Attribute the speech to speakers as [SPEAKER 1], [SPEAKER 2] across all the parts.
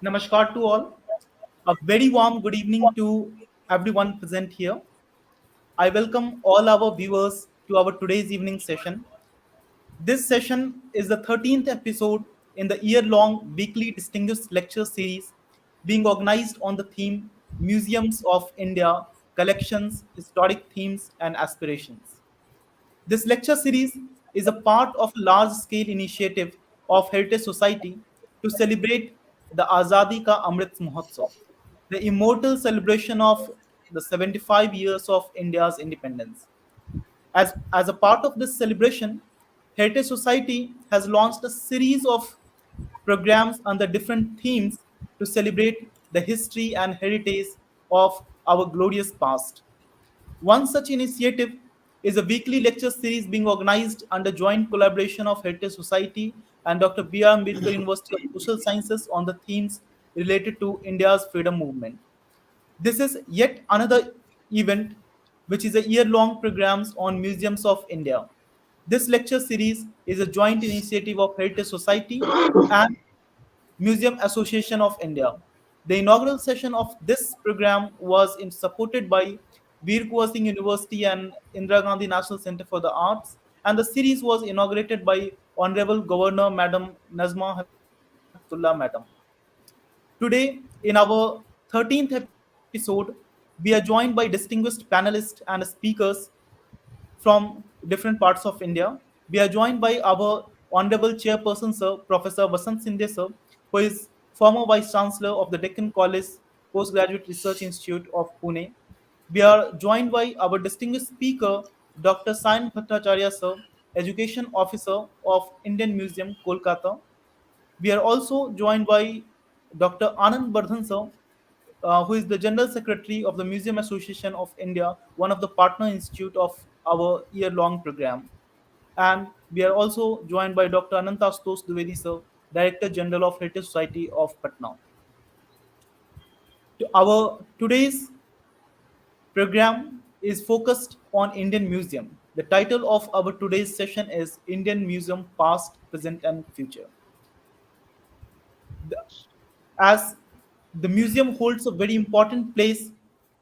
[SPEAKER 1] Namaskar to all. A very warm good evening to everyone present here. I welcome all our viewers to our today's evening session. This session is the 13th episode in the year-long weekly distinguished lecture series being organized on the theme Museums of India, Collections, Historic Themes and Aspirations. This lecture series is a part of a large-scale initiative of Heritage Society to celebrate the Azadi Ka Amrit Mahotsav, the immortal celebration of the 75 years of India's independence. As a part of this celebration, Heritage Society has launched a series of programs under different themes to celebrate the history and heritage of our glorious past. One such initiative is a weekly lecture series being organized under joint collaboration of Heritage Society and Dr. B.R. Ambedkar University of Social Sciences on the themes related to India's freedom movement. This is yet another event which is a year-long programs on museums of India. This lecture series is a joint initiative of Heritage Society and Museum Association of India. The inaugural session of this program was supported by Veer Kuan Singh University and Indira Gandhi National Center for the Arts, and the series was inaugurated by Honorable Governor Madam Nazma Heptullah Madam. Today, in our 13th episode, we are joined by distinguished panelists and speakers from different parts of India. We are joined by our Honorable Chairperson, Sir, Professor Vasant Shinde, Sir, who is former Vice-Chancellor of the Deccan College Postgraduate Research Institute of Pune. We are joined by our distinguished speaker, Dr. Sayan Bhattacharya, Sir, Education Officer of Indian Museum, Kolkata. We are also joined by Dr. Anand Vardhan, Sir, who is the General Secretary of the Museum Association of India, one of the partner institute of our year-long program. And we are also joined by Dr. Anantashutosh Dwivedi, sir, Director General of Heritage Society of Patna. Our today's program is focused on Indian Museum. The title of our today's session is Indian Museum Past, Present and Future. The- As the museum holds a very important place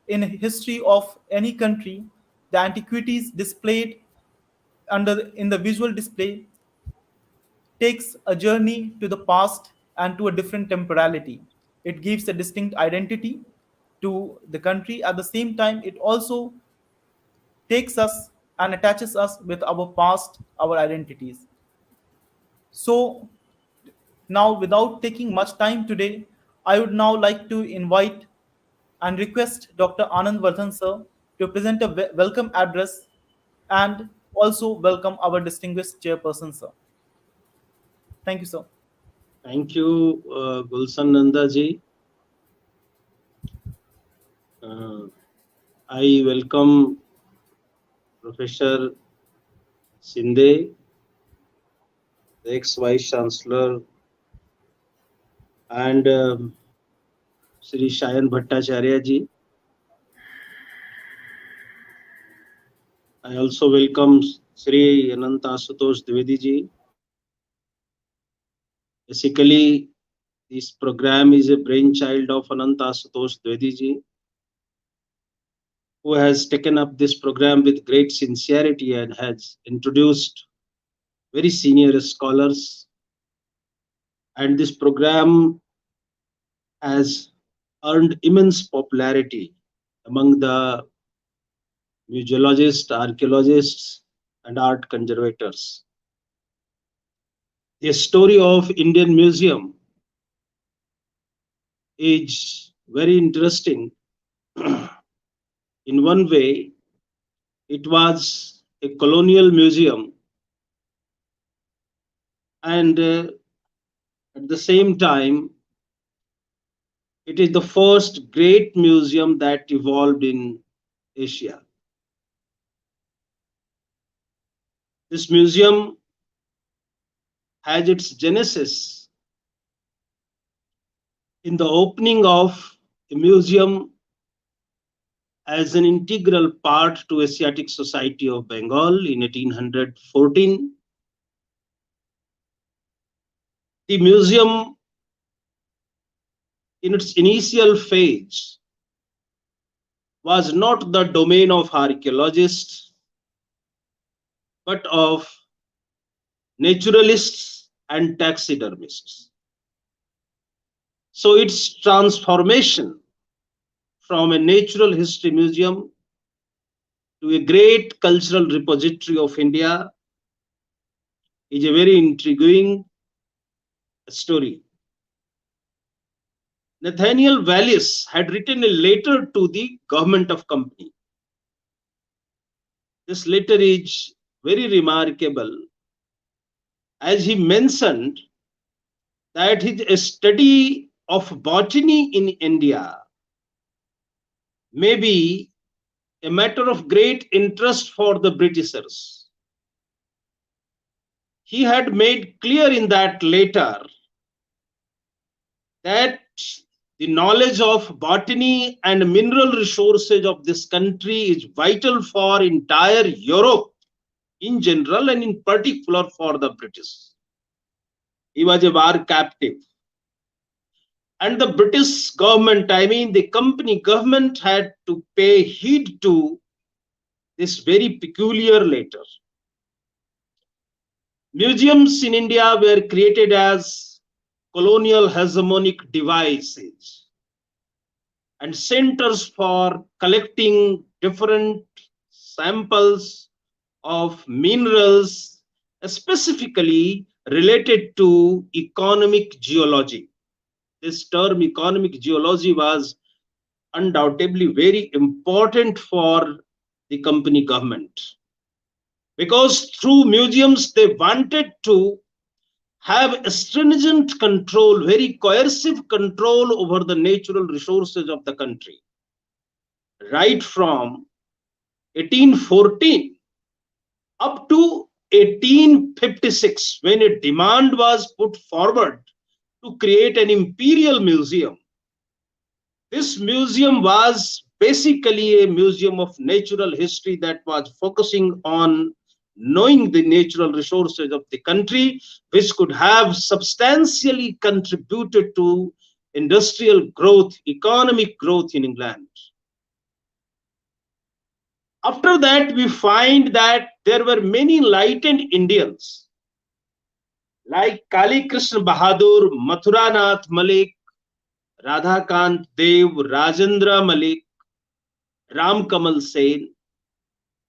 [SPEAKER 1] in history of any country, the antiquities displayed in the visual display takes a journey to the past and to a different temporality. It gives a distinct identity to the country. At the same time, it also takes us and attaches us with our past, our identities. So, now, without taking much time today, I would now like to invite and request Dr. Anand Vardhan, sir, to present a welcome address and also welcome our distinguished chairperson, sir. Thank you, sir.
[SPEAKER 2] Thank you, Gulsan Nanda ji. I welcome Professor Shinde, the ex-Vice-Chancellor, and Sri Sayan Bhattacharya ji. I also welcome Sri Anantashutosh Dwivedi ji. Basically, this program is a brainchild of Anantashutosh Dwivedi ji, who has taken up this program with great sincerity and has introduced very senior scholars. And this program has earned immense popularity among the museologists, archaeologists, and art conservators. The story of Indian Museum is very interesting. In one way, it was a colonial museum, and at the same time, it is the first great museum that evolved in Asia. This museum has its genesis in the opening of a museum as an integral part to Asiatic Society of Bengal in 1814. The museum in its initial phase was not the domain of archaeologists, but of naturalists and taxidermists. So its transformation from a natural history museum to a great cultural repository of India is a very intriguing story. Nathaniel Wallis had written a letter to the government of company. This letter is very remarkable as he mentioned that his study of botany in India may be a matter of great interest for the Britishers. He had made clear in that letter that the knowledge of botany and mineral resources of this country is vital for entire Europe in general and in particular for the British. He was a war captive. And the British government, I mean the company government, had to pay heed to this very peculiar letter. Museums in India were created as colonial hegemonic devices and centers for collecting different samples of minerals, specifically related to economic geology. This term economic geology was undoubtedly very important for the company government, because through museums they wanted to have stringent control, very coercive control over the natural resources of the country. Right from 1814 up to 1856, when a demand was put forward to create an imperial museum. This museum was basically a museum of natural history that was focusing on knowing the natural resources of the country, which could have substantially contributed to industrial growth, economic growth in England. After that, we find that there were many enlightened Indians like Kali Krishna Bahadur, Mathuranath Malik, Radhakant Dev, Rajendra Malik, Ram Kamal Sen.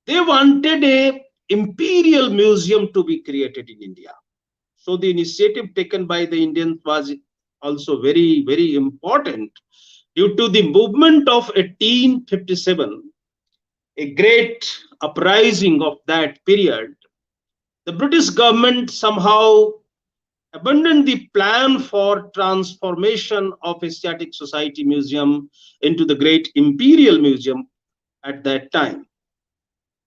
[SPEAKER 2] They wanted a imperial museum to be created in India. So the initiative taken by the Indians was also very, very important. Due to the movement of 1857, a great uprising of that period, the British government somehow abandoned the plan for transformation of Asiatic Society Museum into the Great Imperial Museum at that time.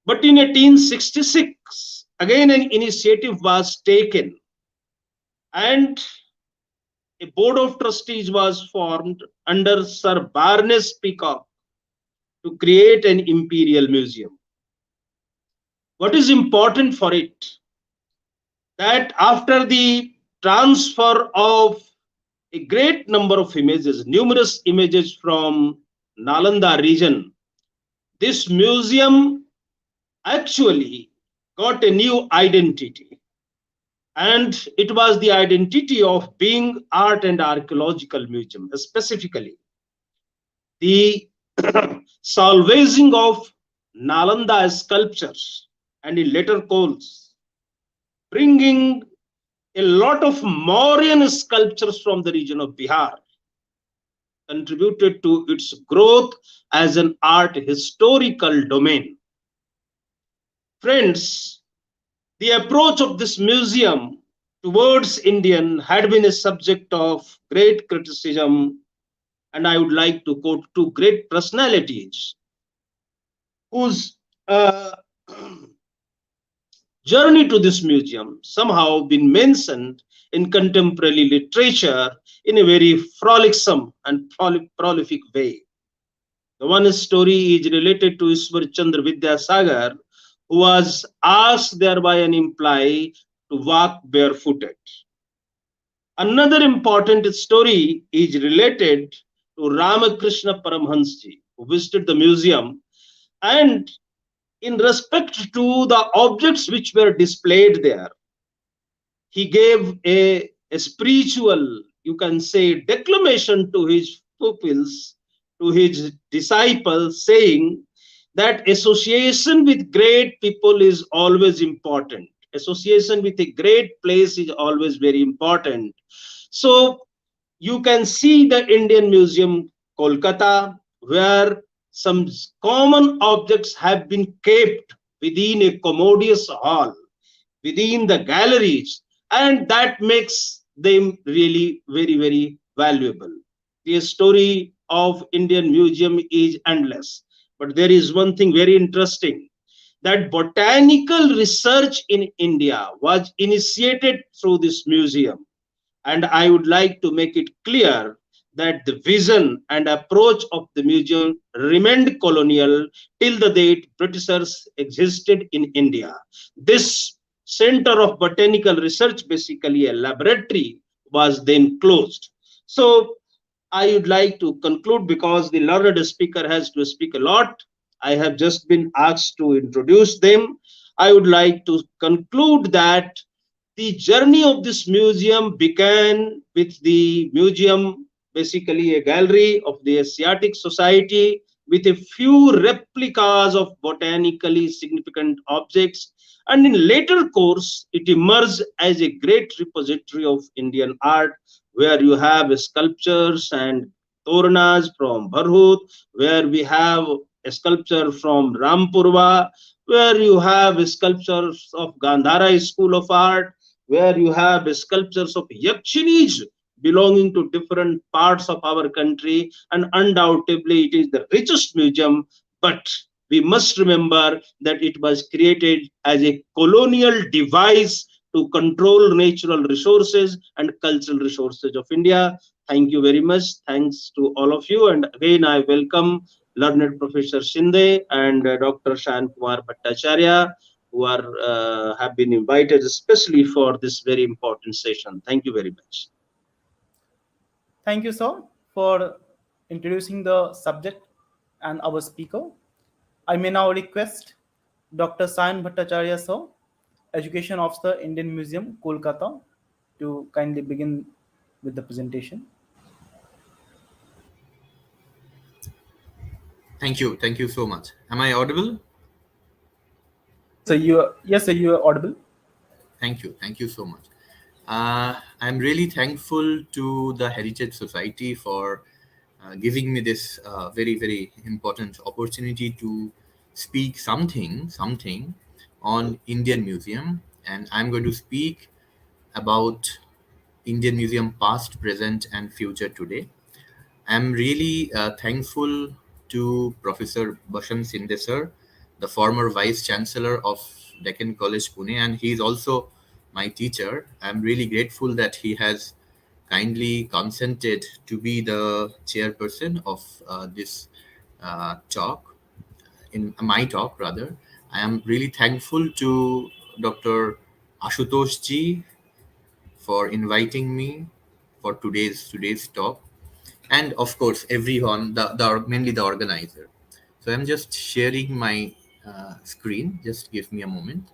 [SPEAKER 2] But in 1866, again an initiative was taken and a board of trustees was formed under Sir Barnes Peacock to create an imperial museum. What is important for it? That after the transfer of a great number of images, numerous images from Nalanda region, this museum actually got a new identity. And it was the identity of being art and archaeological museum, specifically the salvaging of Nalanda sculptures and in later coals, bringing a lot of Mauryan sculptures from the region of Bihar, contributed to its growth as an art historical domain. Friends, the approach of this museum towards Indian had been a subject of great criticism, and I would like to quote two great personalities whose journey to this museum somehow been mentioned in contemporary literature in a very frolicsome and prolific way. The one story is related to Ishwar Chandra Vidyasagar, who was asked thereby an employee to walk barefooted. Another important story is related to Ramakrishna Paramhansji, who visited the museum, and in respect to the objects which were displayed there, he gave a spiritual, you can say, declamation to his pupils, to his disciples, saying that association with great people is always important. Association with a great place is always very important. So you can see the Indian Museum, Kolkata, where some common objects have been kept within a commodious hall, within the galleries, and that makes them really very, very valuable. The story of Indian Museum is endless, but there is one thing very interesting, that botanical research in India was initiated through this museum. And I would like to make it clear that the vision and approach of the museum remained colonial till the date Britishers existed in India. This center of botanical research, basically a laboratory, was then closed. So I would like to conclude because the learned speaker has to speak a lot. I have just been asked to introduce them. I would like to conclude that the journey of this museum began with the museum, basically a gallery of the Asiatic Society, with a few replicas of botanically significant objects. And in later course, it emerged as a great repository of Indian art, where you have sculptures and tornas from Bharhut, where we have a sculpture from Rampurva, where you have sculptures of Gandhara School of Art, where you have sculptures of Yakshinis belonging to different parts of our country, and undoubtedly it is the richest museum. But we must remember that it was created as a colonial device to control natural resources and cultural resources of India. Thank you very much. Thanks to all of you. And again, I welcome learned Professor Shinde and Dr. Sayan Bhattacharya, who are have been invited especially for this very important session. Thank you very much.
[SPEAKER 1] Thank you, sir, for introducing the subject and our speaker. I may now request Dr. Sayan Bhattacharya, sir, Education Officer, Indian Museum, Kolkata, to kindly begin with the presentation.
[SPEAKER 3] Thank you so much. Am I audible?
[SPEAKER 1] Yes, sir, you are audible.
[SPEAKER 3] Thank you so much. I'm really thankful to the Heritage Society for giving me this very important opportunity to speak something on Indian Museum, and I'm going to speak about Indian Museum past, present, and future today. I'm really thankful to Professor Vasant Shinde sir, the former Vice-Chancellor of Deccan College, Pune, and he's also my teacher. I'm really grateful that he has kindly consented to be the chairperson of this talk, in my talk rather. I am really thankful to Dr. Ashutosh Ji for inviting me for today's talk, and of course everyone, mainly the organizer. So I'm just sharing my screen. Just give me a moment.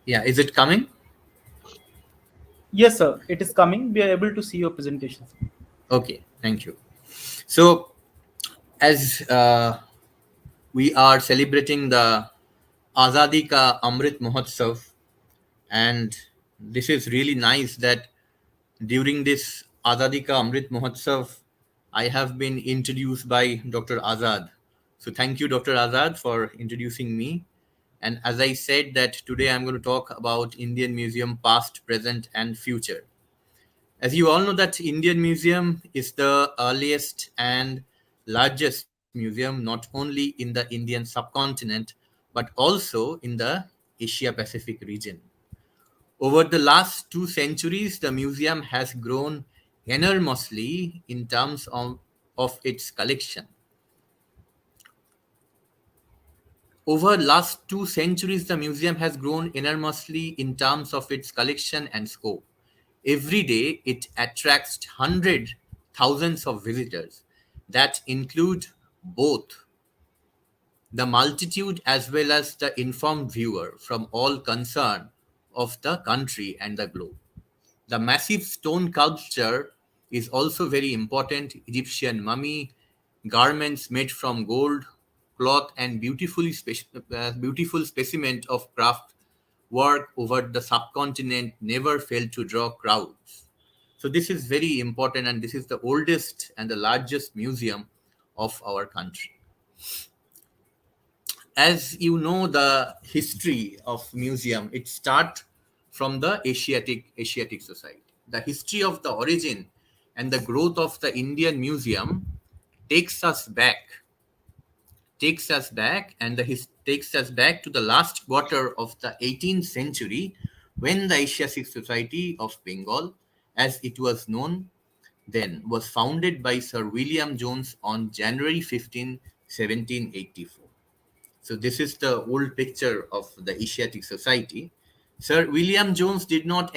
[SPEAKER 3] Yeah, is it coming?
[SPEAKER 1] Yes, sir. It is coming. We are able to see your presentation.
[SPEAKER 3] Okay, thank you. So, as we are celebrating the Azadi Ka Amrit Mahotsav, and this is really nice that during this Azadi Ka Amrit Mahotsav, I have been introduced by Dr. Azad. So thank you, Dr. Azad, for introducing me. And as I said, that today I'm going to talk about Indian Museum past, present, and future. As you all know, that Indian Museum is the earliest and largest museum not only in the Indian subcontinent but also in the Asia Pacific region. Over the last 2 centuries, the museum has grown enormously in terms of its collection. Over last 2 centuries, the museum has grown enormously in terms of its collection and scope. Every day, it attracts hundreds, thousands of visitors that include both the multitude as well as the informed viewer from all concerned of the country and the globe. The massive stone sculpture is also very important. Egyptian mummy, garments made from gold, cloth, and beautiful specimen of craft work over the subcontinent never failed to draw crowds. So this is very important, and this is the oldest and the largest museum of our country. As you know, the history of museum, it start from the Asiatic society. The history of the origin and the growth of the Indian museum takes us back takes us back to the last quarter of the 18th century, when the Asiatic Society of Bengal, as it was known then, was founded by Sir William Jones on January 15, 1784. So this is the old picture of the Asiatic Society. Sir William Jones did not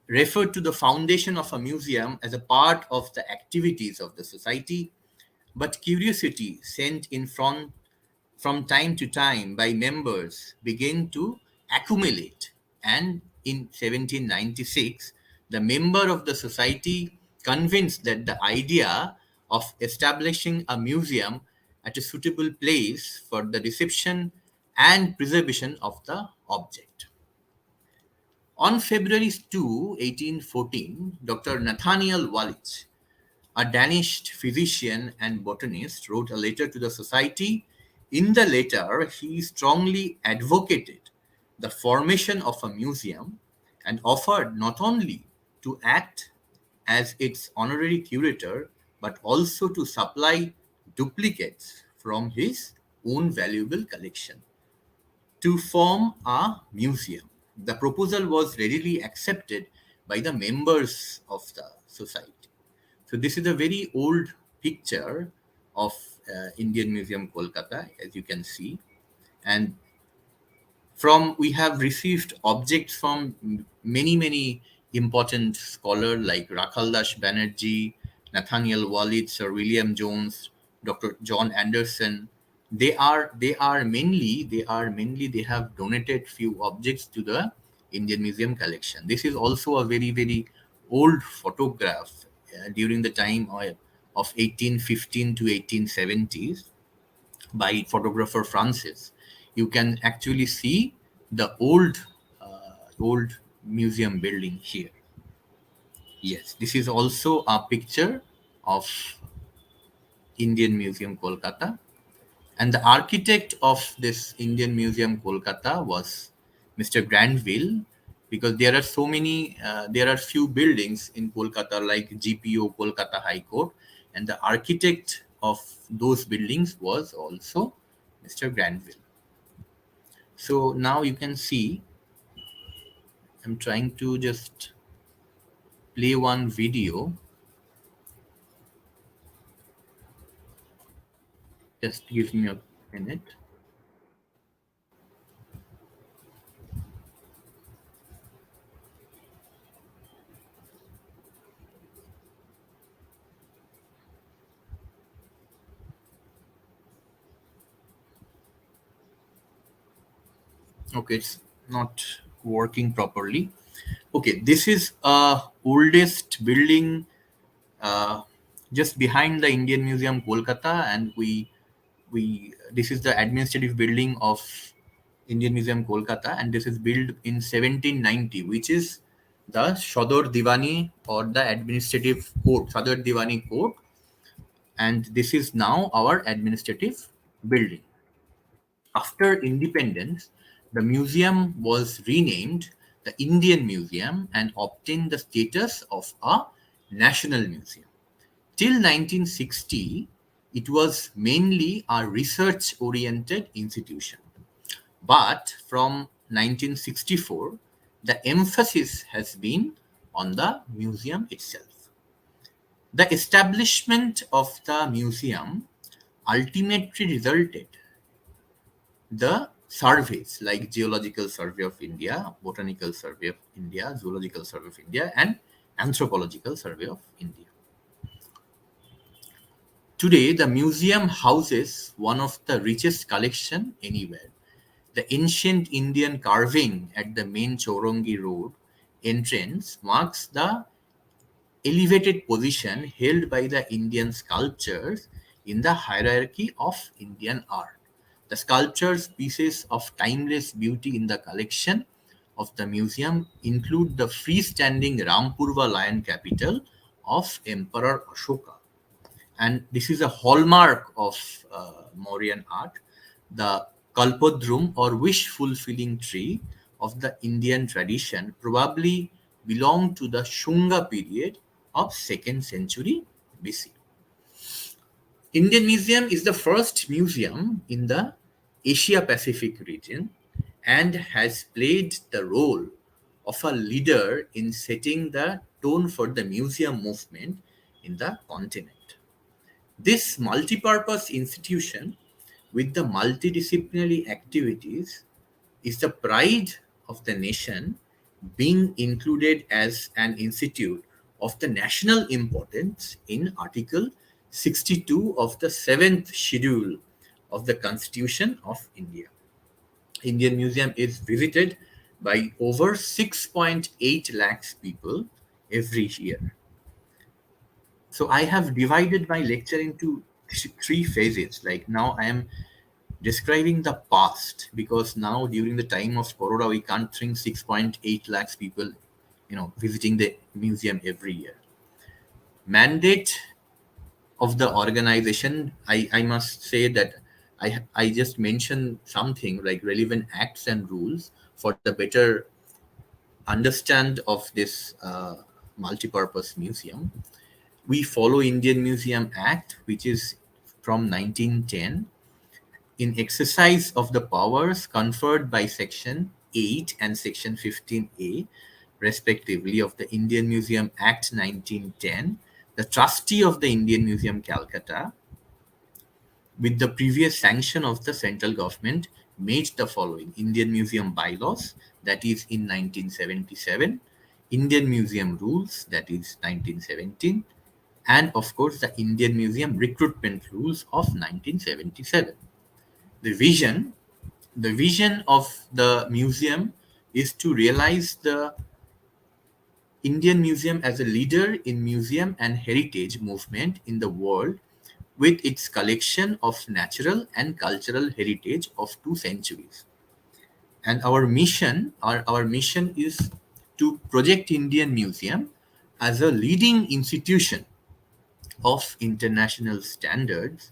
[SPEAKER 3] refer to the foundation of a museum as a part of the activities of the society, but curiosity sent in from time to time by members began to accumulate, and in 1796, the member of the society convinced that the idea of establishing a museum at a suitable place for the reception and preservation of the object. On February 2, 1814, Dr. Nathaniel Wallich, a Danish physician and botanist, wrote a letter to the society. In the letter, he strongly advocated the formation of a museum and offered not only to act as its honorary curator but also to supply duplicates from his own valuable collection to form a museum. The proposal was readily accepted by the members of the society. So this is a very old picture of Indian Museum, Kolkata, as you can see. And from we have received objects from many important scholars like Rakhaldas Banerjee, Nathaniel Walid, Sir William Jones, Dr. John Anderson. They have donated few objects to the Indian Museum collection. This is also a very old photograph during the time of 1815 to 1870s by photographer Francis. You can actually see the old museum building here. Yes, this is also a picture of Indian Museum, Kolkata. And the architect of this Indian Museum, Kolkata, was Mr. Granville, because there are few buildings in Kolkata like GPO, Kolkata High Court, and the architect of those buildings was also Mr. Granville. So now you can see, I'm trying to just play one video. Just give me a minute. Okay, it's not working properly. Okay, this is oldest building uh, just behind the Indian Museum, Kolkata, and we this is the administrative building of Indian Museum, Kolkata, and this is built in 1790, which is the Sadar Diwani or the administrative court, Sadar Diwani court, and this is now our administrative building. After independence, the museum was renamed the Indian Museum and obtained the status of a national museum. Till 1960, it was mainly a research oriented institution. But from 1964, the emphasis has been on the museum itself. The establishment of the museum ultimately resulted the surveys like Geological Survey of India, Botanical Survey of India, Zoological Survey of India, and Anthropological Survey of India. Today, the museum houses one of the richest collection anywhere. The ancient Indian carving at the main Chaurangi Road entrance marks the elevated position held by the Indian sculptures in the hierarchy of Indian art. The sculptures, pieces of timeless beauty in the collection of the museum, include the freestanding Rampurva lion capital of Emperor Ashoka. And this is a hallmark of Mauryan art, the Kalpodrum or wish fulfilling tree of the Indian tradition probably belonged to the Shunga period of 2nd century BC. Indian Museum is the first museum in the Asia Pacific region and has played the role of a leader in setting the tone for the museum movement in the continent. This multipurpose institution with the multidisciplinary activities is the pride of the nation, being included as an institute of the national importance in Article 62 of the 7th schedule of the Constitution of India. Indian Museum is visited by over 6.8 lakhs people every year. So I have divided my lecture into three phases. Like now I am describing the past, because now during the time of corona we can't think 6.8 lakhs people visiting the museum every year. Mandate of the organization, I must say that I just mentioned something like relevant acts and rules for the better understand of this multipurpose museum. We follow Indian Museum Act, which is from 1910, in exercise of the powers conferred by Section 8 and Section 15A, respectively, of the Indian Museum Act 1910, the trustee of the Indian Museum, Calcutta, with the previous sanction of the central government, made the following: Indian Museum bylaws, that is in 1977, Indian Museum rules, that is 1917, and of course the Indian Museum recruitment rules of 1977. The vision of the museum is to realize the Indian Museum as a leader in museum and heritage movement in the world, with its collection of natural and cultural heritage of 2 centuries. And our mission is to project Indian Museum as a leading institution of international standards,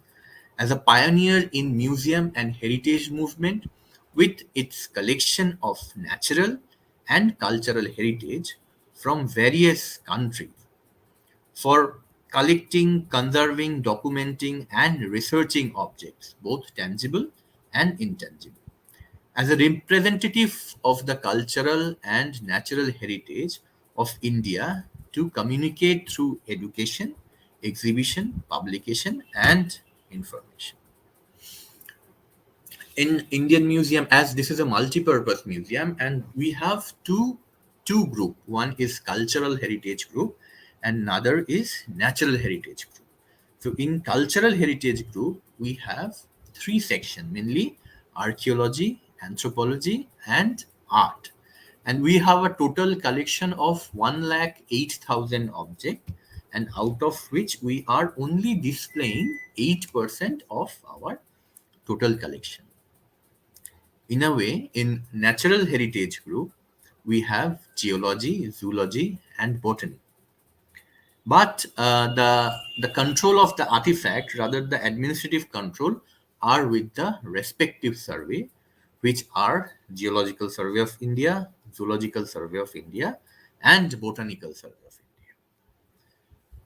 [SPEAKER 3] as a pioneer in museum and heritage movement with its collection of natural and cultural heritage from various countries, for collecting, conserving, documenting, and researching objects, both tangible and intangible. As a representative of the cultural and natural heritage of India, to communicate through education, exhibition, publication, and information. In Indian Museum, as this is a multi-purpose museum, and we have two group. One is cultural heritage group, and another is natural heritage group. So in cultural heritage group, we have three sections, mainly archaeology, anthropology, and art. And we have a total collection of 108,000 objects, and out of which we are only displaying 8% of our total collection. In a way, in natural heritage group, we have geology, zoology, and botany. But the control of the artifact, rather the administrative control, are with the respective survey, which are Geological Survey of India, Zoological Survey of India, and Botanical Survey of India.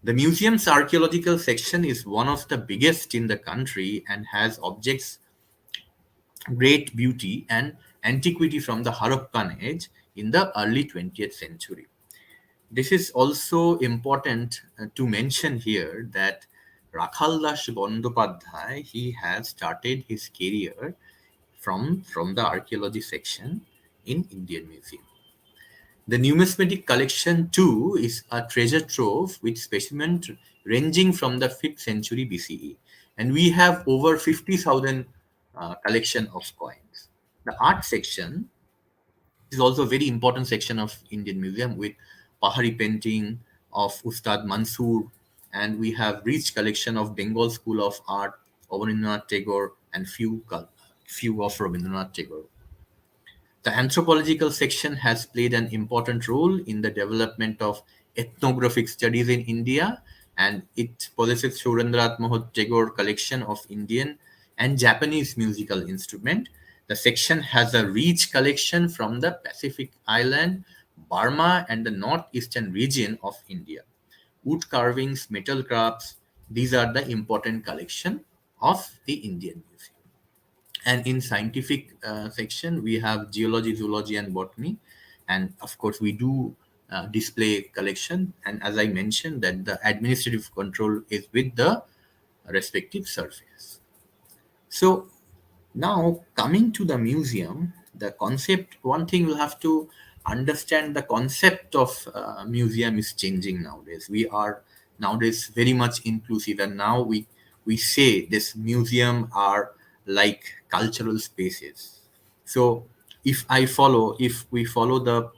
[SPEAKER 3] The museum's archaeological section is one of the biggest in the country and has objects great beauty and antiquity from the Harappan age in the early 20th century. This is also important to mention here that Rakhaldas Bandopadhyay, he has started his career from the archaeology section in Indian Museum. The numismatic collection too is a treasure trove with specimens ranging from the 5th century BCE, and we have over 50,000 collection of coins. The art section is also a very important section of Indian Museum with Pahari painting of Ustad Mansoor, and we have rich collection of Bengal School of Art, Rabindranath Tagore, and few of Rabindranath Tagore. The anthropological section has played an important role in the development of ethnographic studies in India, and it possesses Surendranath Mohod Tagore collection of Indian and Japanese musical instrument. The section has a rich collection from the Pacific Island, Burma, and the northeastern region of India. Wood carvings, metal crafts, these are the important collection of the Indian Museum. And in scientific section, we have geology, zoology, and botany. And of course, we do display collection. And as I mentioned, that the administrative control is with the respective surveys. So now coming to the museum, the concept, one thing we'll have to understand, the concept of museum is changing nowadays. We are nowadays very much inclusive, and now we say this museum are like cultural spaces. So if we follow the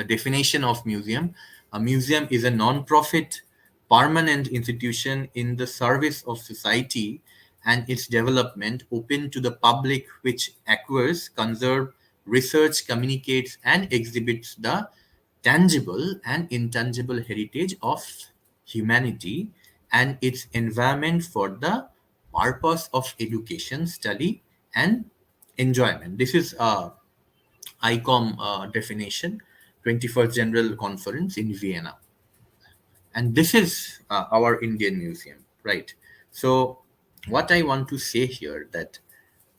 [SPEAKER 3] definition of museum, a museum is a non-profit permanent institution in the service of society and its development, open to the public, which acquires, conserves, research, communicates, and exhibits the tangible and intangible heritage of humanity and its environment for the purpose of education, study, and enjoyment. This is ICOM definition, 21st General Conference in Vienna. And this is our Indian Museum, right? So what I want to say here, that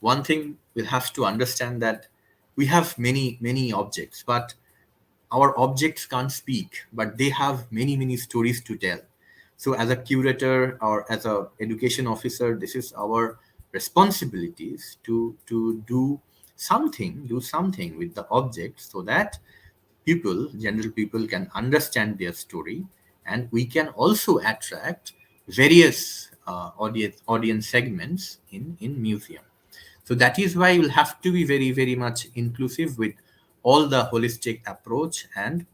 [SPEAKER 3] one thing we'll have to understand, that we have many objects, but our objects can't speak, but they have many stories to tell. So as a curator or as a education officer, this is our responsibilities to do something with the objects, so that general people can understand their story, and we can also attract various audience segments in museum. So that is why you'll have to be very much inclusive with all the holistic approach and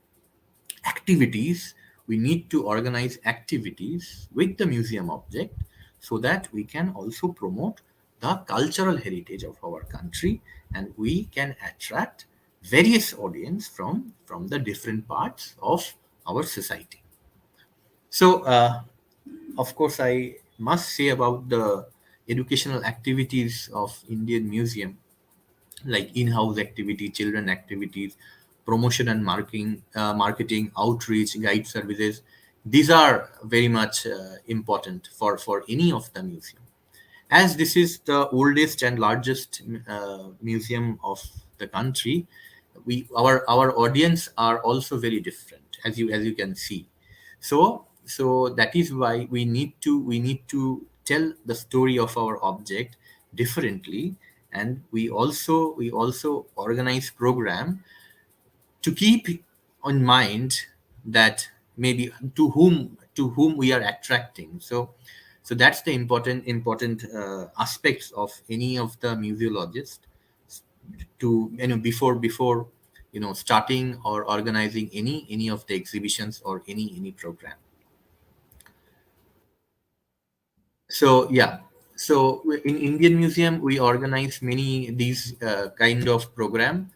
[SPEAKER 3] activities. We need to organize activities with the museum object, so that we can also promote the cultural heritage of our country, and we can attract various audience from the different parts of our society. So of course, I must say about the educational activities of Indian Museum, like in-house activity, children activities, promotion and marketing, outreach, guide services. These are very much important for any of the museum. As this is the oldest and largest museum of the country, our audience are also very different, as you can see. So that is why we need to tell the story of our object differently, and we also organize program to keep in mind that maybe to whom we are attracting. So that's the important aspects of any of the museologists, to before starting or organizing any of the exhibitions or any program. So yeah, so in Indian Museum we organize many these kind of program,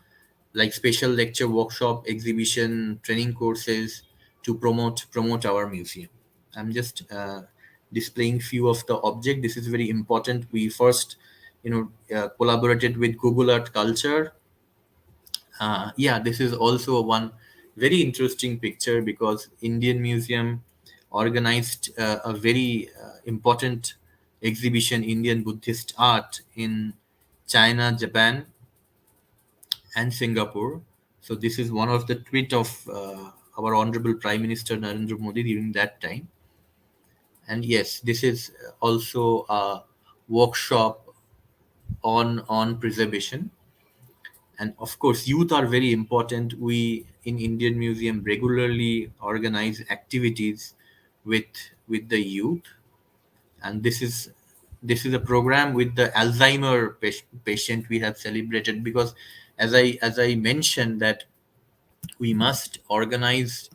[SPEAKER 3] like special lecture, workshop, exhibition, training courses to promote our museum. I'm just displaying few of the object. This is very important. We first collaborated with Google Art Culture. Yeah, this is also one very interesting picture because Indian Museum organized a very important exhibition, Indian Buddhist art, in China, Japan, and Singapore. So this is one of the tweet of our Honorable Prime Minister Narendra Modi during that time. And yes, this is also a workshop on preservation. And of course youth are very important. We in Indian Museum regularly organize activities with the youth, and this is a program with the Alzheimer patient we have celebrated, because as I mentioned that we must organize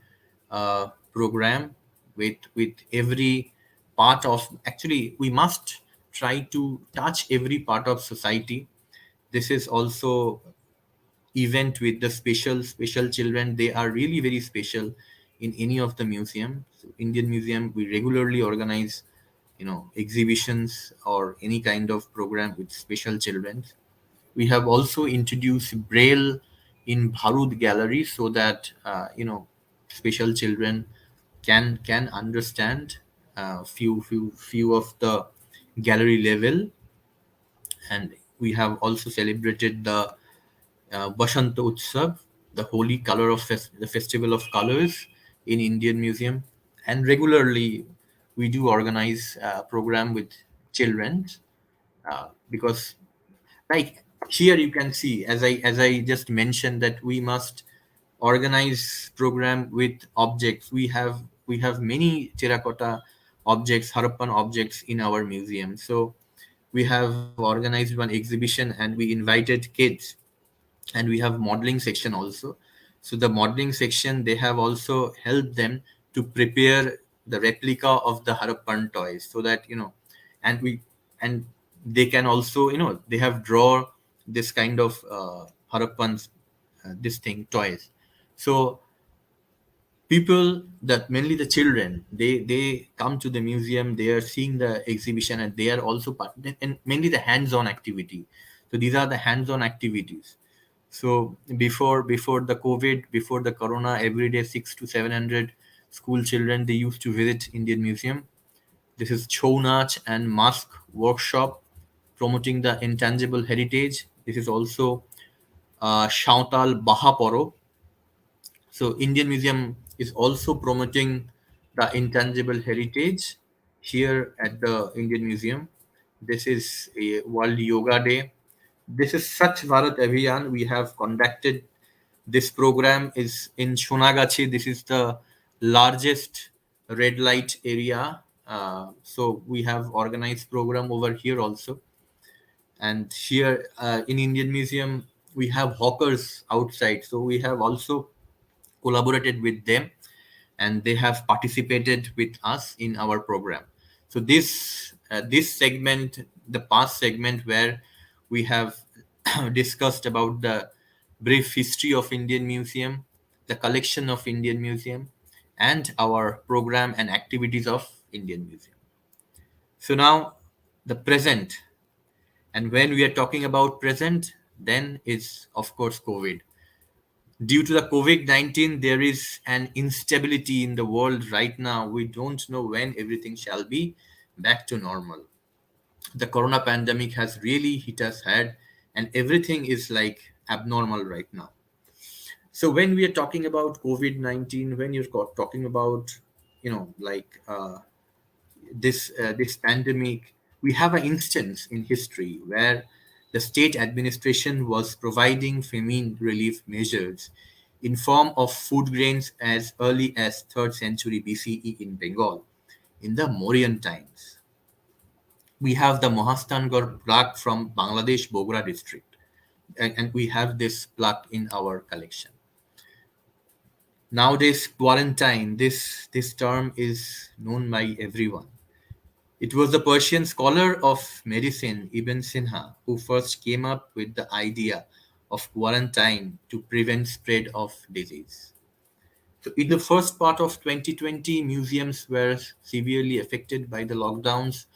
[SPEAKER 3] a program with every part of, actually we must try to touch every part of society. This is also event with the special children. They are really very special in any of the museum. So Indian Museum, we regularly organize exhibitions or any kind of program with special children. We have also introduced Braille in Bharud Gallery so that special children can understand few of the gallery level. And we have also celebrated the Vasant Utsav, the holy color of the festival of colors in Indian Museum. And regularly we do organize a program with children, because like here you can see, as I just mentioned, that we must organize program with objects. We have many terracotta objects, Harappan objects in our museum. So we have organized one exhibition and we invited kids, and we have modeling section also. So the modeling section, they have also helped them to prepare the replica of the Harappan toys, so that and we and they can also they have draw this kind of Harappan's this thing toys. So people, that mainly the children, they come to the museum, they are seeing the exhibition, and they are also part, and mainly the hands-on activity. So these are the hands-on activities. So before the COVID, before the corona, every day 600 to 700 school children, they used to visit Indian Museum. This is Chou Nach and Mask workshop promoting the intangible heritage. This is also Shautal Bahaporo. So Indian Museum is also promoting the intangible heritage here at the Indian Museum. This is a World Yoga Day. This is Swachh Bharat Abhiyan. We have conducted this program is in Shonagachi. This is the largest red light area. So we have organized program over here also. And here in Indian Museum, we have hawkers outside. So we have also collaborated with them, and they have participated with us in our program. So this segment, the past segment where we have discussed about the brief history of Indian Museum, the collection of Indian Museum, and our program and activities of Indian Museum. So now the present, and when we are talking about present, then is of course COVID. Due to the COVID-19, there is an instability in the world right now. We don't know when everything shall be back to normal. The corona pandemic has really hit us hard, and everything is like abnormal right now. So when we are talking about COVID-19, when you're talking about, like this pandemic, we have an instance in history where the state administration was providing famine relief measures in form of food grains as early as 3rd century BCE in Bengal in the Mauryan times. We have the Mohastangarh plaque from Bangladesh Bogra district, and we have this plaque in our collection. Nowadays, quarantine, this term is known by everyone. It was the Persian scholar of medicine Ibn Sinha who first came up with the idea of quarantine to prevent spread of disease. So in the first part of 2020, museums were severely affected by the lockdowns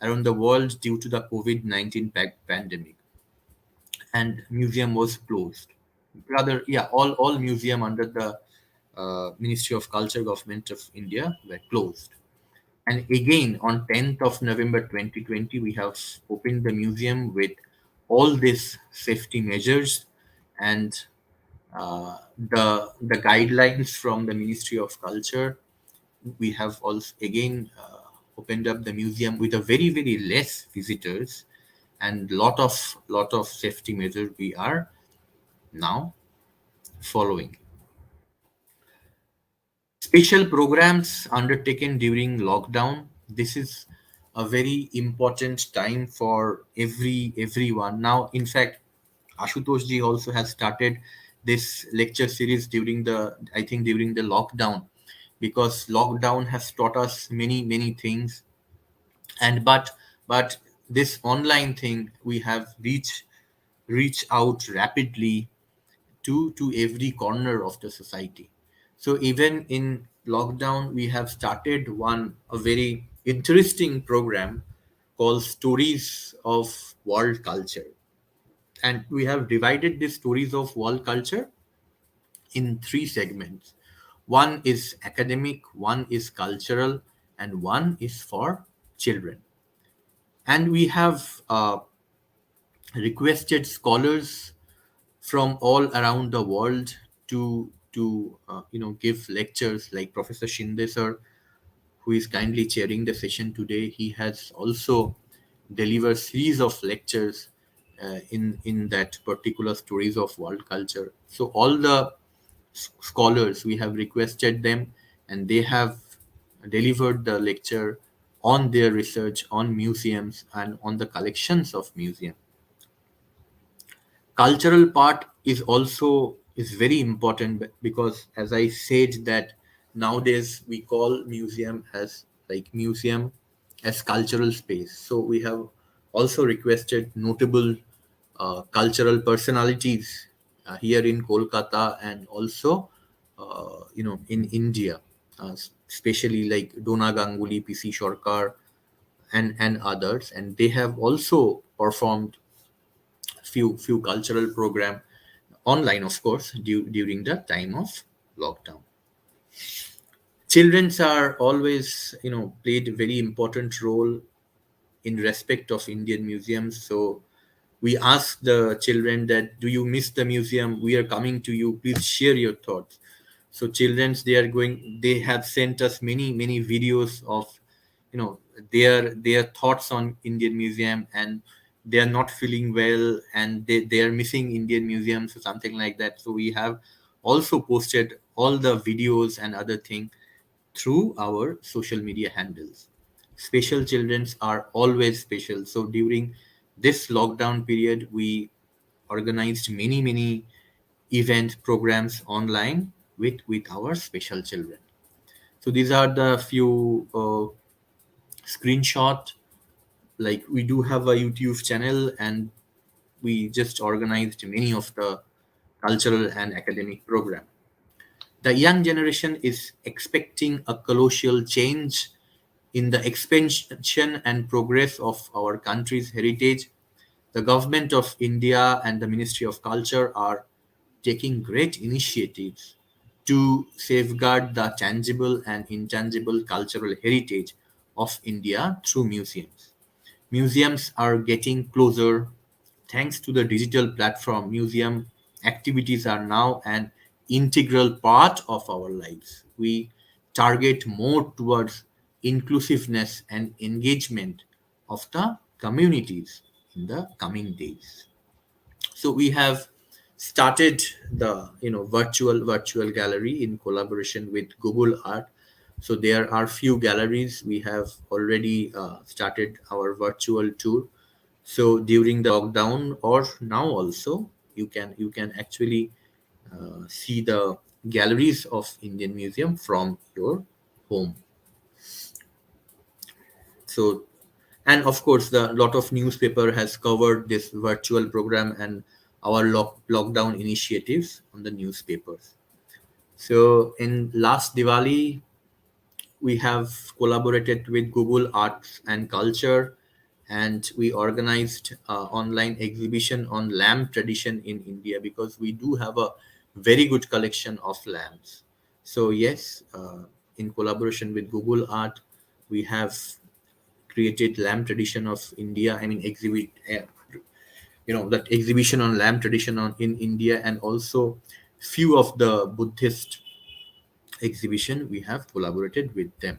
[SPEAKER 3] around the world due to the COVID-19 pandemic, and museum was closed. Rather, yeah, all museum under the Ministry of Culture, Government of India were closed. And again, on 10th of November 2020, we have opened the museum with all these safety measures and the guidelines from the Ministry of Culture. We have also again opened up the museum with a very less visitors and lot of safety measures we are now following. Special programs undertaken during lockdown. This is a very important time for everyone. Now, in fact, Ashutosh ji also has started this lecture series during the, I think, during the lockdown, because lockdown has taught us many things. And but this online thing, we have reach out rapidly to every corner of the society. So even in lockdown, we have started one a very interesting program called Stories of World Culture, and we have divided the stories of world culture in three segments. One is academic, one is cultural, and one is for children. And we have requested scholars from all around the world to give lectures, like Professor Shinde sir, who is kindly chairing the session today. He has also delivered series of lectures in that particular stories of world culture. So all the scholars, we have requested them, and they have delivered the lecture on their research on museums and on the collections of museum. Cultural part is also is very important, because as I said that nowadays we call museum as like museum as cultural space. So we have also requested notable cultural personalities here in Kolkata, and also in India, especially like Dona Ganguly, PC Shorkar, and others, and they have also performed few cultural program online, of course, during the time of lockdown. Childrens are always played a very important role in respect of Indian museums. So we ask the children that, do you miss the museum? We are coming to you, please share your thoughts. So childrens, they have sent us many videos of their thoughts on Indian museum, and they are not feeling well, and they are missing Indian museums or something like that. So we have also posted all the videos and other thing through our social media handles. Special childrens are always special. So during this lockdown period, we organized many event programs online with our special children. So these are the few screenshot. Like, we do have a YouTube channel, and we just organized many of the cultural and academic program. The young generation is expecting a colossal change in the expansion and progress of our country's heritage. The government of India and the Ministry of Culture are taking great initiatives to safeguard the tangible and intangible cultural heritage of India through museums. Museums are getting closer. Thanks to the digital platform, museum activities are now an integral part of our lives. We target more towards inclusiveness and engagement of the communities in the coming days. So we have started the virtual gallery in collaboration with Google Art. So there are few galleries we have already started our virtual tour. So during the lockdown, or now also, you can actually see the galleries of Indian Museum from your home. So, and of course, the lot of newspaper has covered this virtual program and our lockdown initiatives on the newspapers. So, in last Diwali, we have collaborated with Google Arts and Culture, and we organized online exhibition on lamp tradition in India, because we do have a very good collection of lamps. So yes, in collaboration with Google Art, we have created lamp tradition of India. I mean, exhibit that exhibition on lamp tradition in India, and also few of the Buddhist exhibition we have collaborated with them.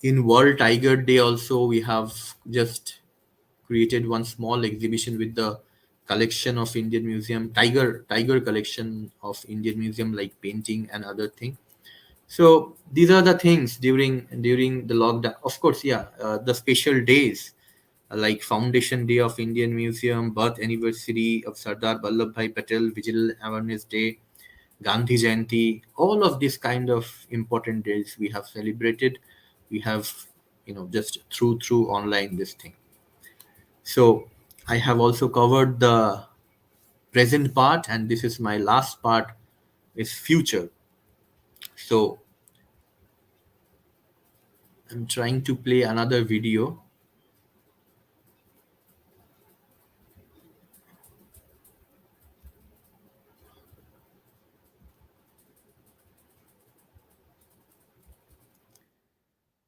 [SPEAKER 3] In World Tiger Day also, we have just created one small exhibition with the collection of Indian Museum, tiger collection of Indian Museum, like painting and other thing. So these are the things during the lockdown. Of course, yeah, the special days like Foundation Day of Indian Museum, birth anniversary of Sardar Vallabhbhai Patel, Vigil Awareness Day, Gandhi Jayanti, all of these kind of important days we have celebrated. We have, just through online this thing. So I have also covered the present part, and this is my last part, is future. So I'm trying to play another video.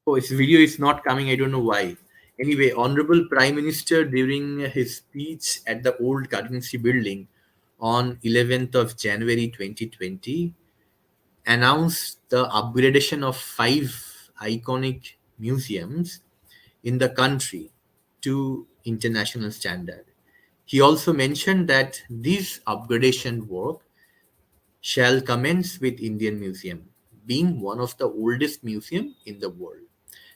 [SPEAKER 3] Oh, this video is not coming. I don't know why. Anyway, Honorable Prime Minister, during his speech at the old Currency Building on 11th of January 2020, announced the upgradation of 5 iconic museums in the country to international standard. He also mentioned that this upgradation work shall commence with Indian Museum, being one of the oldest museum in the world,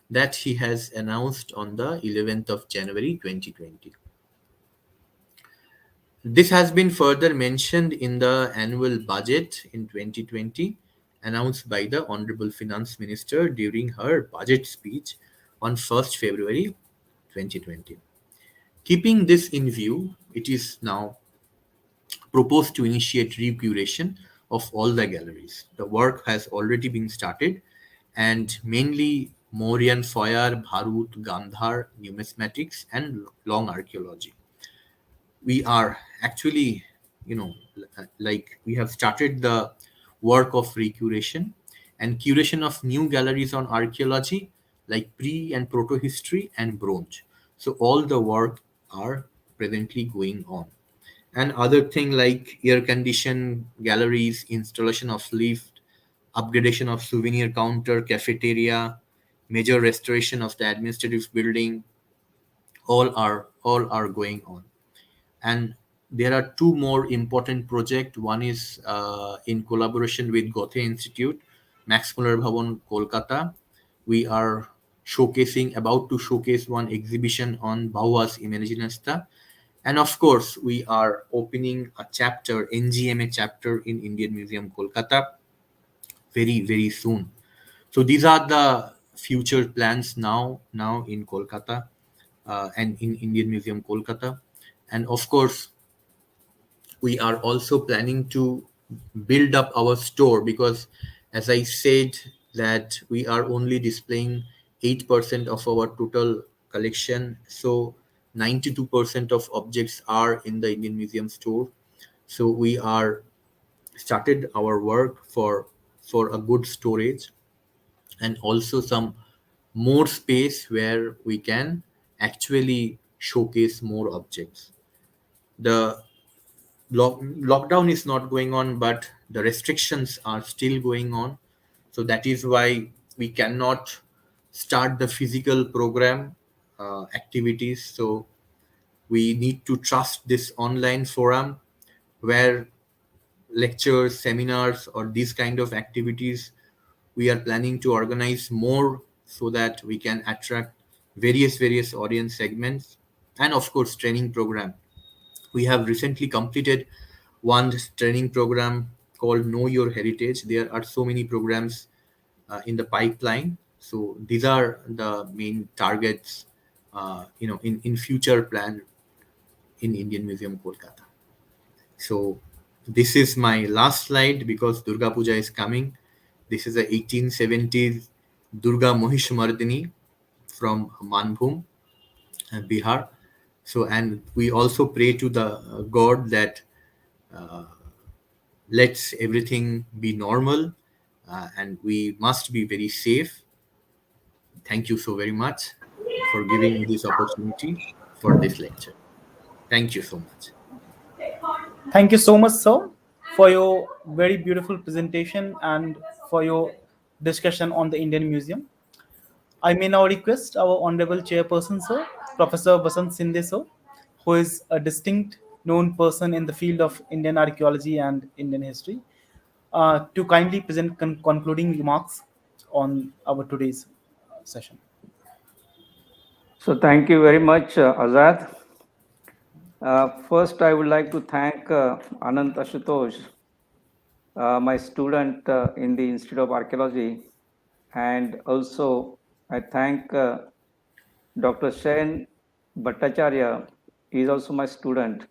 [SPEAKER 3] that he has announced on the 11th of January 2020. This has been further mentioned in the annual budget in 2020, announced by the Honorable Finance Minister during her budget speech on 1st February 2020. Keeping this in view, it is now proposed to initiate recuration of all the galleries. The work has already been started, and mainly Mauryan Fire, Bharut, Gandhar, numismatics, and long archaeology. We are actually, like we have started the work of recuration and curation of new galleries on archaeology, like pre and proto history and bronze. So all the work are presently going on. And other thing like air conditioned galleries, installation of lift, upgradation of souvenir counter, cafeteria, major restoration of the administrative building, all are going on. And there are two more important projects. One is in collaboration with Gothe Institute, Max Muller Bhavan, Kolkata. We are about to showcase one exhibition on Bauhaus Imaginista. And of course, we are opening a chapter, NGMA chapter in Indian Museum, Kolkata, very, very soon. So these are the future plans now in Kolkata, and in Indian Museum, Kolkata. And of course, we are also planning to build up our store, because as I said, that we are only displaying 8% of our total collection. So 92% of objects are in the Indian Museum store. So we are started our work for a good storage, and also some more space where we can actually showcase more objects. The lockdown is not going on, but the restrictions are still going on. So that is why we cannot start the physical program activities. So we need to trust this online forum, where lectures, seminars, or these kind of activities we are planning to organize more, so that we can attract various audience segments. And of course, training program. We have recently completed one training program called Know Your Heritage. There are so many programs in the pipeline. So these are the main targets, in future plan in Indian Museum, Kolkata. So this is my last slide because Durga Puja is coming. This is a 1870s Durga Mahishmardini from Manbhum, Bihar. So, and we also pray to the God that lets everything be normal, and we must be very safe. Thank you so very much for giving me this opportunity for this lecture. Thank you so much.
[SPEAKER 1] Thank you so much, sir, for your very beautiful presentation and for your discussion on the Indian Museum. I may now request our Honorable Chairperson, sir, Professor Vasant Shinde, sir, who is a distinct known person in the field of Indian archaeology and Indian history, to kindly present concluding remarks on our today's session.
[SPEAKER 4] So thank you very much, Azad. First, I would like to thank Anantashutosh, my student in the Institute of Archaeology, and also I thank Dr. Sayan Bhattacharya. He is also my student,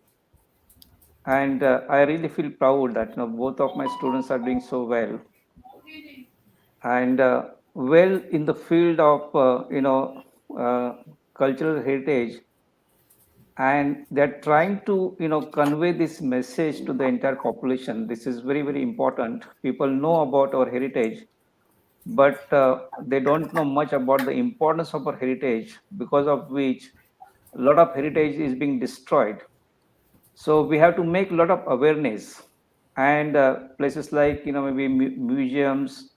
[SPEAKER 4] and I really feel proud that both of my students are doing so well, and well in the field of uh, cultural heritage, and they're trying to convey this message to the entire population. This is very, very important. People know about our heritage, but they don't know much about the importance of our heritage, because of which a lot of heritage is being destroyed. So we have to make a lot of awareness, and places like maybe museums,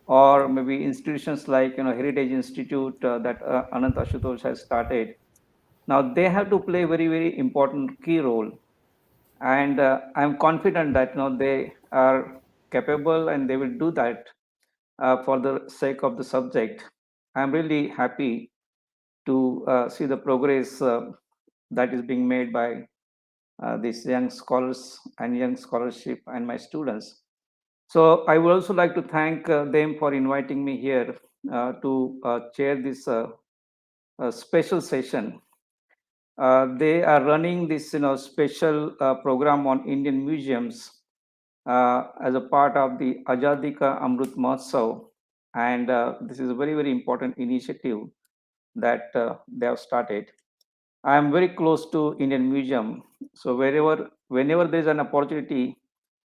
[SPEAKER 4] or maybe institutions like Heritage Institute that Anant Ashutosh has started. Now they have to play a very, very important key role, and I'm confident that they are capable and they will do that for the sake of the subject. I'm really happy to see the progress that is being made by these young scholars and young scholarship and my students. So I would also like to thank them for inviting me here to chair this special session. They are running this special program on Indian museums as a part of the Azadi Ka Amrut Mahotsav, and this is a very, very important initiative that they have started. I am very close to Indian Museum, so whenever there is an opportunity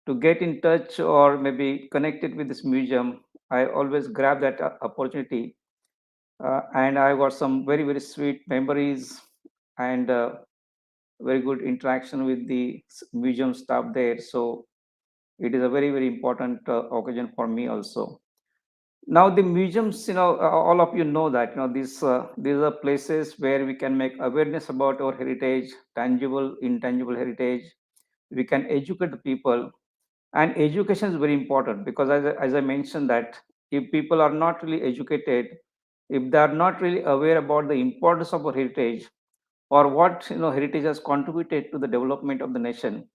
[SPEAKER 4] to get in touch or maybe connected with this museum, I always grab that opportunity, and I got some very, very sweet memories, and very good interaction with the museum staff there. So it is a very, very important occasion for me also. Now the museums, all of you know that these are places where we can make awareness about our heritage, tangible, intangible heritage. We can educate the people, and education is very important, because as I mentioned that if people are not really educated, if they are not really aware about the importance of our heritage, or what heritage has contributed to the development of the nation,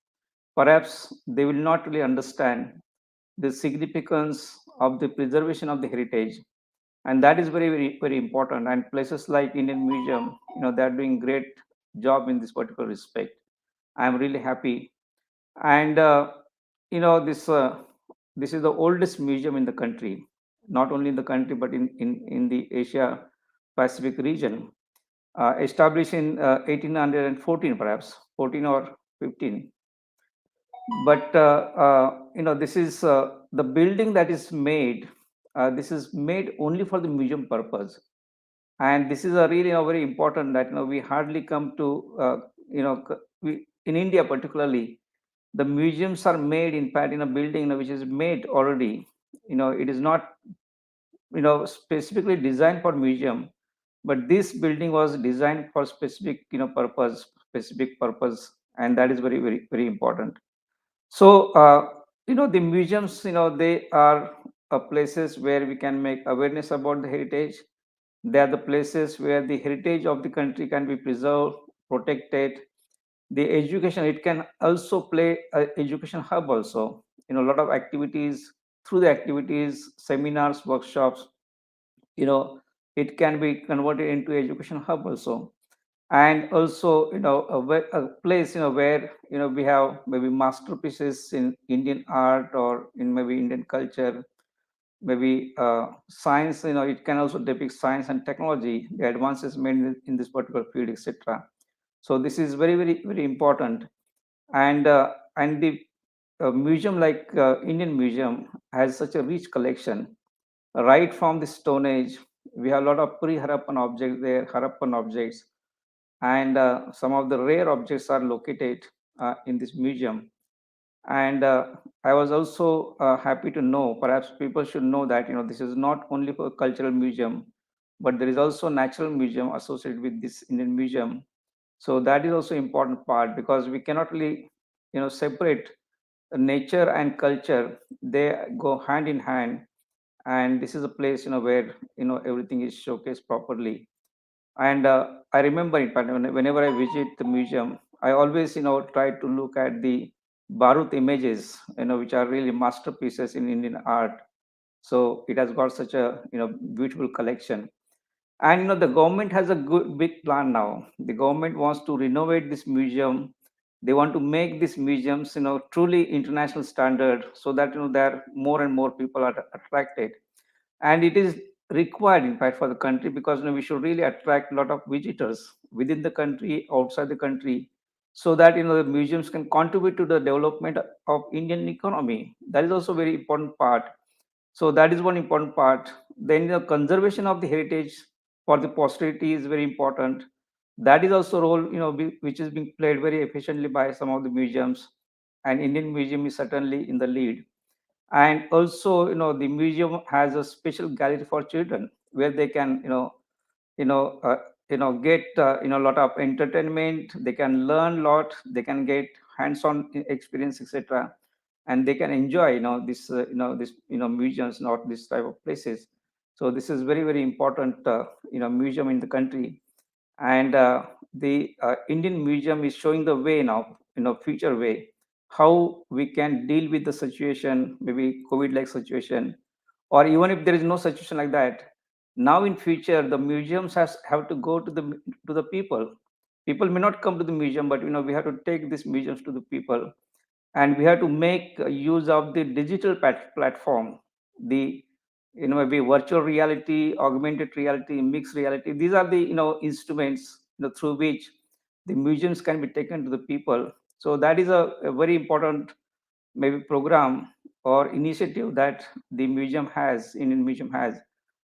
[SPEAKER 4] perhaps they will not really understand the significance of the preservation of the heritage. And that is very, very, very important, and places like Indian Museum, they are doing great job in this particular respect. I am really happy. And this is the oldest museum in the country, not only in the country but in the Asia Pacific region, established in 1814, perhaps 14 or 15. But this is the building that is made. This is made only for the museum purpose, and this is a really a very important that we hardly come to. In India, particularly, the museums are made in fact in a building which is made already. It is not specifically designed for museum, but this building was designed for specific purpose, and that is very, very, very important. So, the museums, they are places where we can make awareness about the heritage. They are the places where the heritage of the country can be preserved, protected, the education, it can also play a education hub also. A lot of activities, through the activities, seminars, workshops, you know it can be converted into education hub also. And also, a place, where we have maybe masterpieces in Indian art or in maybe Indian culture, maybe science, it can also depict science and technology, the advances made in this particular field, etc. So this is very, very, very important. And the museum, like Indian Museum, has such a rich collection right from the Stone Age. We have a lot of pre-Harappan objects there, Harappan objects, and some of the rare objects are located in this museum. And I was also happy to know, perhaps people should know that this is not only for cultural museum, but there is also natural museum associated with this Indian Museum. So that is also important part, because we cannot really separate nature and culture. They go hand in hand, and this is a place where everything is showcased properly. And I remember, in fact, whenever I visit the museum, I always try to look at the Barut images, which are really masterpieces in Indian art. So it has got such a beautiful collection. And the government has a good big plan now. The government wants to renovate this museum. They want to make these museums truly international standard, so that there more and more people are attracted. And it is required, in fact, for the country, because we should really attract a lot of visitors within the country, outside the country, so that the museums can contribute to the development of Indian economy. That is also very important part. So that is one important part. Then the conservation of the heritage for the posterity is very important. That is also role which is being played very efficiently by some of the museums, and Indian Museum is certainly in the lead. And also, the museum has a special gallery for children, where they can you know uh, get a lot of entertainment. They can learn a lot, they can get hands-on experience, etc. And they can enjoy this museums, not this type of places. So this is very, very important museum in the country. And the Indian Museum is showing the way now, future way, how we can deal with the situation, maybe COVID like situation, or even if there is no situation like that. Now in future, the museums have to go to the people. People may not come to the museum, but we have to take these museums to the people. And we have to make use of the digital platform, the maybe virtual reality, augmented reality, mixed reality. These are the instruments through which the museums can be taken to the people. So that is a very important maybe program or initiative that the museum has, Indian Museum has.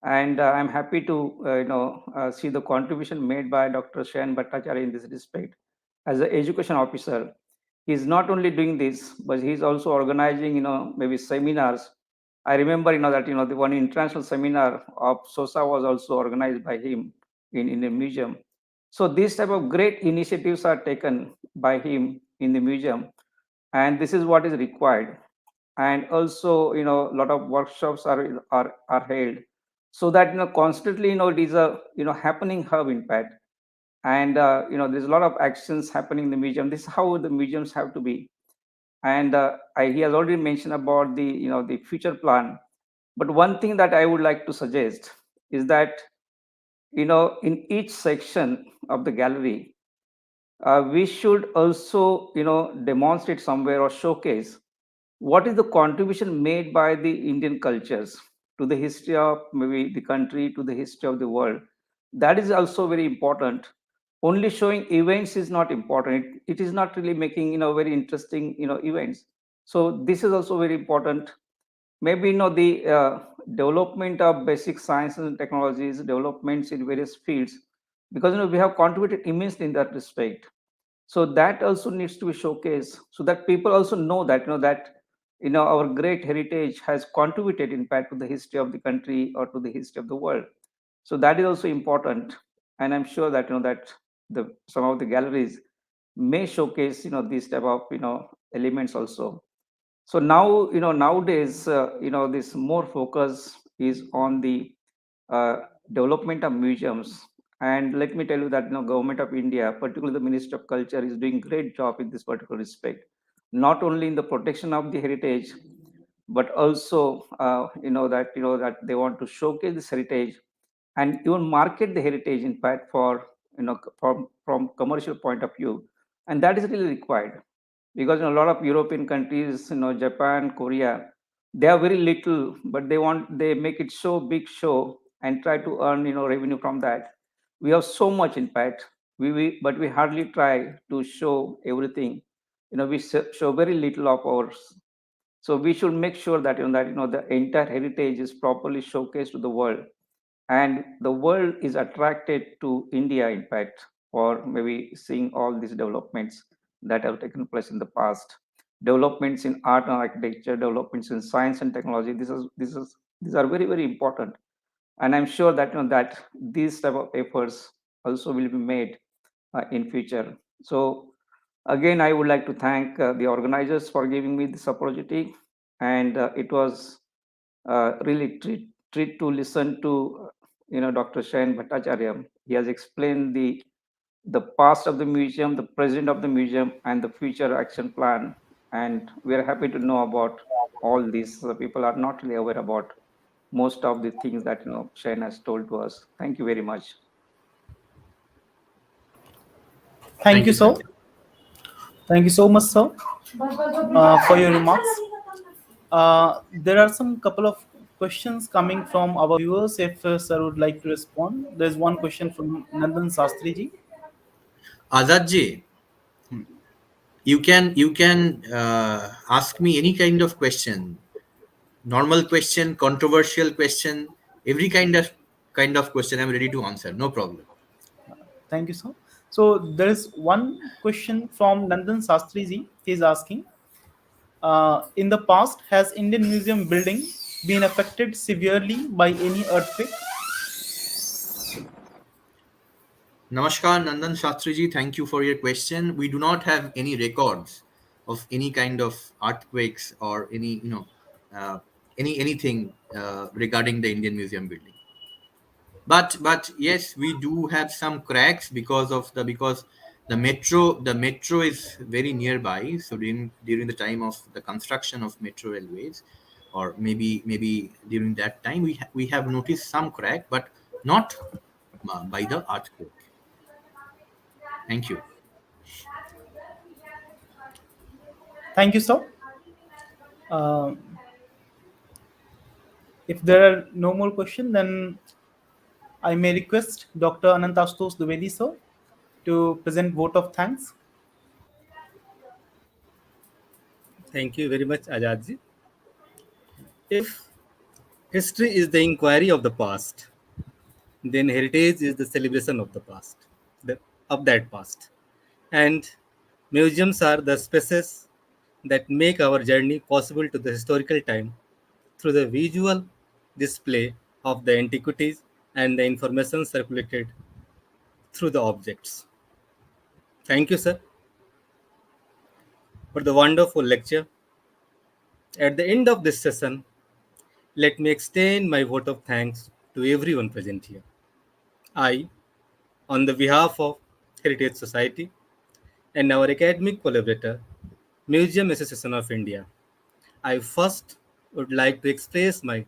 [SPEAKER 4] And I'm happy to see the contribution made by Dr. Sayan Bhattacharya in this respect. As an education officer, he's not only doing this, but he's also organizing maybe seminars. I remember that the one international seminar of SOSA was also organized by him in the museum. So these type of great initiatives are taken by him in the museum, and this is what is required. And also a lot of workshops are held, so that constantly it is a happening hub, in fact. And there's a lot of actions happening in the museum. This is how the museums have to be. And he has already mentioned about the the future plan. But one thing that I would like to suggest is that in each section of the gallery, we should also demonstrate somewhere or showcase what is the contribution made by the Indian cultures to the history of maybe the country, to the history of the world. That is also very important. Only showing events is not important. It is not really making very interesting events. So this is also very important. Maybe the development of basic sciences and technologies, developments in various fields, because we have contributed immensely in that respect. So that also needs to be showcased, so that people also know that our great heritage has contributed, in fact, to the history of the country or to the history of the world. So that is also important. And I'm sure that that the some of the galleries may showcase these type of elements also. So now nowadays this more focus is on the development of museums. And let me tell you that Government of India, particularly the Ministry of Culture, is doing great job in this particular respect, not only in the protection of the heritage, but also that they want to showcase this heritage and even market the heritage, in fact, for from commercial point of view. And that is really required, because in a lot of European countries, Japan, Korea, they are very little, but they make it so big show and try to earn revenue from that. We have so much, in fact, but we hardly try to show everything. We show very little of ours. So we should make sure that the entire heritage is properly showcased to the world, and the world is attracted to India, in fact, for maybe seeing all these developments that have taken place in the past, developments in art and architecture, developments in science and technology. These are very, very important, and I'm sure that that these type of efforts also will be made in future. So again, I would like to thank the organizers for giving me this opportunity, and it was really treat to listen to Dr. Sayan Bhattacharya. He has explained the past of the museum, the present of the museum, and the future action plan. And we are happy to know about all these. People are not really aware about most of the things that Sayan has told to us. Thank you very much.
[SPEAKER 1] Thank
[SPEAKER 3] Thank
[SPEAKER 1] you,
[SPEAKER 3] you,
[SPEAKER 1] sir.
[SPEAKER 3] sir.
[SPEAKER 1] Thank you so much, sir, for your remarks. There are some couple of questions coming from our viewers. If sir would like to respond, there's one question from Nandan Sastri ji.
[SPEAKER 3] Azad Ji, you can ask me any kind of question, normal question, controversial question, every kind of question. I'm ready to answer. No problem.
[SPEAKER 1] Thank you, sir. So there is one question from Nandan Sastri ji. He is asking, in the past, has Indian Museum building been affected severely by any earthquake?
[SPEAKER 3] Namaskar, Nandan Shastriji. Thank you for your question. We do not have any records of any kind of earthquakes or any, uh, anything regarding the Indian Museum building. But yes, we do have some cracks because the metro is very nearby. So during the time of the construction of metro railways, or maybe during that time, we have noticed some crack, but not by the earthquake. Thank you.
[SPEAKER 1] Thank you, sir. Uh, if there are no more questions, then I may request Dr. Anantashutosh Dwivedi, sir, to present vote of thanks.
[SPEAKER 5] Thank you very much, Azadji. If history is the inquiry of the past, then heritage is the celebration of the past, of that past. And museums are the spaces that make our journey possible to the historical time through the visual display of the antiquities and the information circulated through the objects. Thank you, sir, for the wonderful lecture. At the end of this session, let me extend my vote of thanks to everyone present here. I, on the behalf of Heritage Society and our academic collaborator, Museum Association of India, I first would like to express my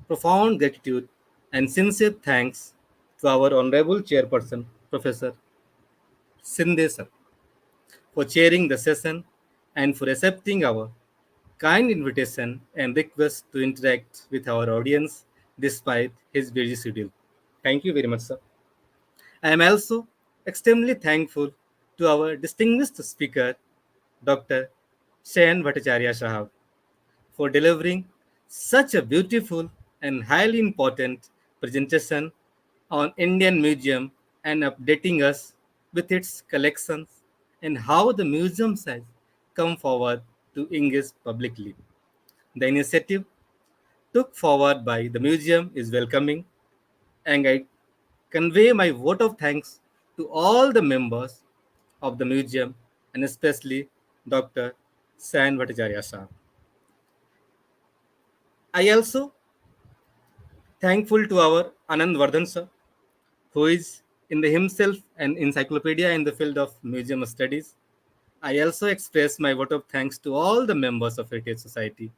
[SPEAKER 5] profound gratitude and sincere thanks to our Honorable Chairperson, Professor Shinde sir, for chairing the session and for accepting our kind invitation and request to interact with our audience despite his busy schedule. Thank you very much, sir. I am also extremely thankful to our distinguished speaker, Dr. Sayan Bhattacharya Sahab, for delivering such a beautiful and highly important presentation on Indian Museum and updating us with its collections and how the museum has come forward to engage publicly. The initiative took forward by the museum is welcoming, and I convey my vote of thanks to all the members of the museum and especially Dr. Sayan Bhattacharya Sahab. I also thankful to our Anand Vardhan sir who is in the himself an encyclopedia in the field of museum studies. I also express my vote of thanks to all the members of Heritage Society.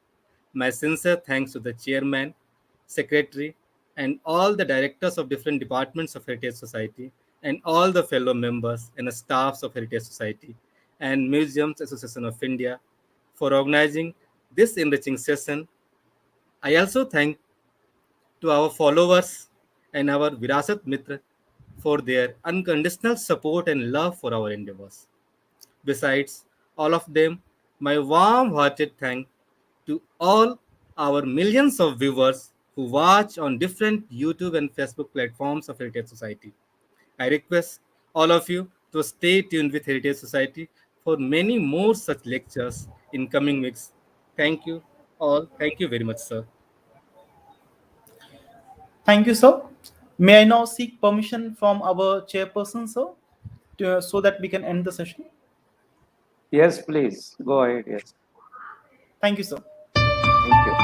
[SPEAKER 5] My sincere thanks to the chairman, secretary, and all the directors of different departments of Heritage Society, and all the fellow members and the staffs of Heritage Society and Museums Association of India for organizing this enriching session. I also thank to our followers and our Virasat Mitra for their unconditional support and love for our endeavors. Besides all of them, my warm hearted thanks to all our millions of viewers who watch on different YouTube and Facebook platforms of Heritage Society. I request all of you to stay tuned with Heritage Society for many more such lectures in coming weeks. Thank you all. Thank you very much, sir.
[SPEAKER 1] Thank you, sir. May I now seek permission from our chairperson, sir, so that we can end the session?
[SPEAKER 4] Yes, please. Go ahead. Yes.
[SPEAKER 1] Thank you, sir.
[SPEAKER 4] Thank you.